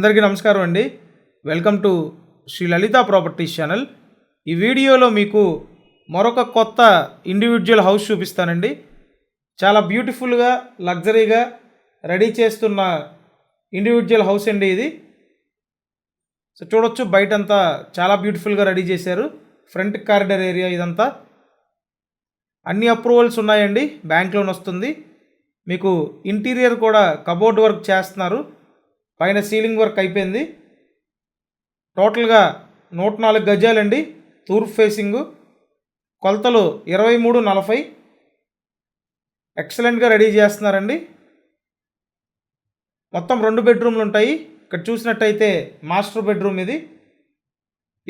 అందరికీ నమస్కారం అండి. Welcome to Sri Lalitha properties channel. ఈ వీడియోలో మీకు మరొక కొత్త ఇండివిజువల్ హౌస్ చూపిస్తానండి. చాలా బ్యూటిఫుల్గా లగ్జరీగా రెడీ చేస్తున్న ఇండివిజువల్ హౌస్ అండి ఇది. సో చూడొచ్చు, బయటంతా చాలా బ్యూటిఫుల్గా రెడీ చేశారు. ఫ్రంట్ కారిడార్ ఏరియా ఇదంతా. అన్ని అప్రూవల్స్ ఉన్నాయండి, బ్యాంక్ లోన్ వస్తుంది. మీకు ఇంటీరియర్ కూడా కబోర్డ్ వర్క్ చేస్తున్నారు. పైన సీలింగ్ వర్క్ అయిపోయింది. టోటల్గా 104 గజాలండి, తూర్పు ఫేసింగు. కొలతలు 23-40. ఎక్సలెంట్గా రెడీ చేస్తున్నారండి. మొత్తం 2 బెడ్రూమ్లు ఉంటాయి. ఇక్కడ చూసినట్టయితే మాస్టర్ బెడ్రూమ్ ఇది.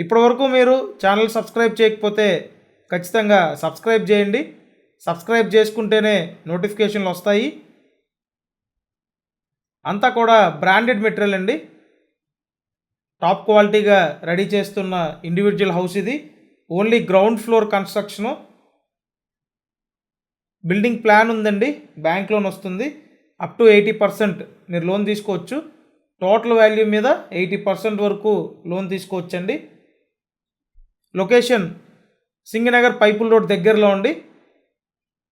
ఇప్పటివరకు మీరు ఛానల్ సబ్స్క్రైబ్ చేయకపోతే ఖచ్చితంగా సబ్స్క్రైబ్ చేయండి. సబ్స్క్రైబ్ చేసుకుంటేనే నోటిఫికేషన్లు వస్తాయి. అంతా కూడా బ్రాండెడ్ మెటీరియల్ అండి. టాప్ క్వాలిటీగా రెడీ చేస్తున్న ఇండివిజువల్ హౌస్ ఇది. Only ground floor construction. Building plan ఉందండి, బ్యాంక్ లోన్ వస్తుంది. అప్ టు 80% మీరు లోన్ తీసుకోవచ్చు. టోటల్ వాల్యూ మీద 80% వరకు లోన్ తీసుకోవచ్చండి. లొకేషన్ సింగనగర్ పైపుల్ రోడ్ దగ్గరలో ఉండి.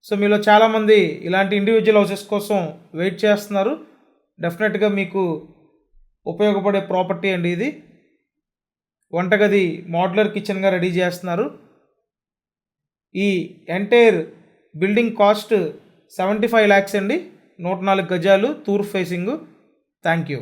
సో మీలో చాలామంది ఇలాంటి ఇండివిజువల్ హౌసెస్ కోసం వెయిట్ చేస్తున్నారు. డెఫినెట్గా మీకు ఉపయోగపడే ప్రాపర్టీ అండి ఇది. వంటగది మోడ్యులర్ కిచెన్గా రెడీ చేస్తున్నారు. ఈ ఎంటైర్ బిల్డింగ్ కాస్ట్ 75 lakhs అండి. 104 గజాలు, తూర్పు ఫేసింగు. Thank you.